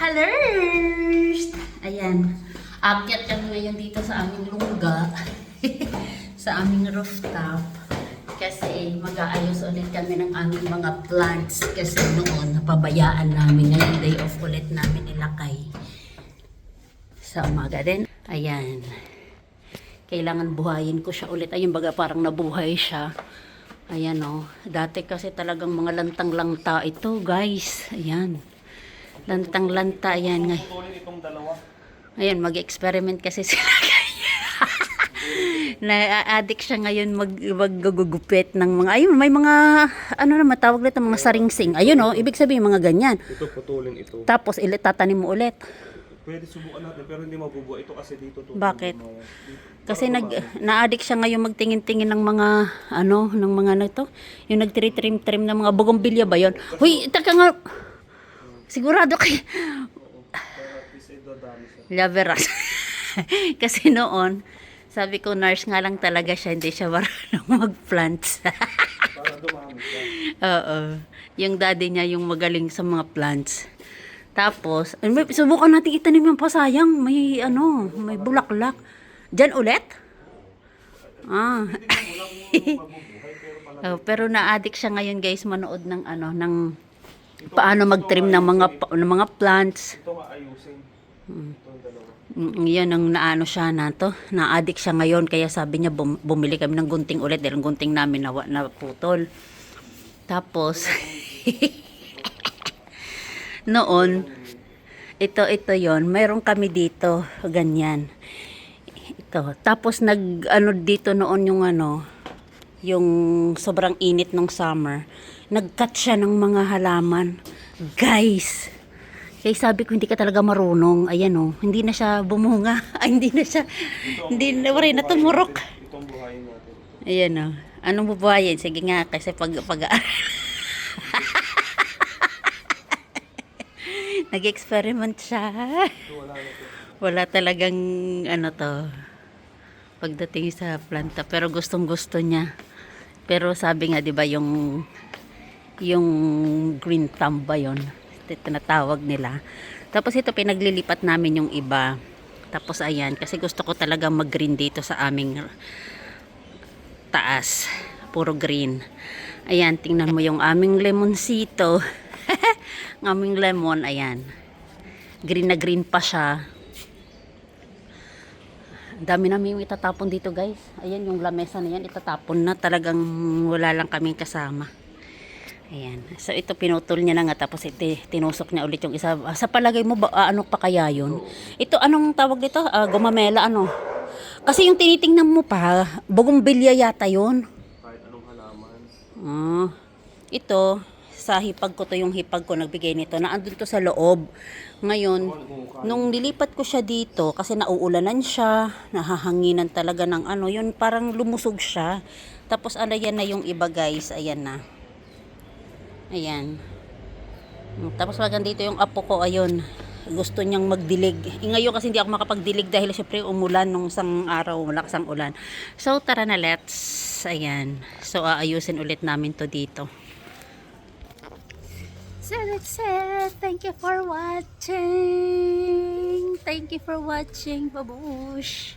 Halers! Ayan. Akyat kami ngayon dito sa aming lungga. Sa aming rooftop. Kasi mag-aayos ulit kami ng aming mga plants. Kasi noon, napabayaan namin. Ngayon, day off ulit namin ilakay. Sa umaga din. Ayan. Kailangan buhayin ko siya ulit. Ayun, baga parang nabuhay siya. Ayan o. Dati kasi talagang mga lantang-lanta ito, guys. Ayan. Lantang-lanta, ayan nga. Ayan, mag-experiment kasi sila. Na-addict siya ngayon maggugupit ng mga, ayun, may mga, ano na matawag nito, mga saringsing. Ayun o, ibig sabihin mga ganyan. Ito, putulin ito. Tapos, tatanim mo ulit. Pwede subukan natin, pero hindi mabubuo. Ito kasi dito. Bakit? Kasi na-addict siya ngayon magtingin-tingin ng mga, ano, ng mga na ito. Yung nagtrim-trim ng mga bougainvillea ba yun? Huy, taka nga. Sigurado kayo. Laveras. Kasi noon, sabi ko, nurse nga lang talaga siya, hindi siya marunong mag-plants. Para dumami siya. Oo. Yung daddy niya yung magaling sa mga plants. Tapos, subukan natin itanim yung pasayang. May, ano, may bulaklak. Diyan ulit? Ah. Oh, pero na-addict siya ngayon, guys, manood ng, ano, ng paano mag-trim ng mga plants. Ito maayusin. Itong dalawa. Yan ang naano siya na to. Na-addict siya ngayon. Kaya sabi niya bumili kami ng gunting ulit. Dahil ang gunting namin na putol. Tapos, noon, ito yon. Mayroon kami dito. Ganyan. Ito. Tapos ano dito noon yung ano, yung sobrang init ng summer. Nag-cut siya ng mga halaman. Guys! Kaya sabi ko, hindi ka talaga marunong. Ayan o, hindi na siya bumunga. Ay, hindi na siya, hindi na rin na tumurok. Itong buhayin natin. Ayan o. Anong bubuhayin? Sige nga, kasi pag nag-experiment siya. Wala talagang, ano to, pagdating sa planta. Pero gustong gusto niya. Pero sabi nga, di ba, yung green thumb ba yun? Tinatawag nila. Tapos ito pinaglilipat namin yung iba. Tapos ayan, kasi gusto ko talaga mag-green dito sa aming taas. Puro green. Ayan, tingnan mo yung aming lemonsito. Ang aming lemon, ayan. Green na green pa siya. Ang dami namin yung itatapon dito, guys. Ayan, yung lamesa na yan, itatapon na. Talagang wala lang kaming kasama. Ayan. So, ito pinutol niya na nga. Tapos, tinusok niya ulit yung isa. Sa palagay mo, ano pa kaya yun? Ito, anong tawag dito? Gumamela, ano? Kasi yung tinitingnan mo pa, bougainvillea yata yun. Kahit anong halaman. Ito, sa hipag ko to, yung hipag ko nagbigay nito. Naandun to sa loob. Ngayon, nung nilipat ko siya dito, kasi nauulanan siya, nahahanginan talaga ng ano, yun parang lumusog siya. Tapos, ano yan na yung iba, guys. Ayan na. Ayan. Tapos wag dito yung apo ko, ayun. Gusto niyang magdilig. Ngayon kasi hindi ako makapagdilig dahil syempre umulan nung isang araw, malakas ang ulan. So tara na, let's. Ayan. So aayusin ulit namin to dito. So that's it. Thank you for watching. Thank you for watching, babush.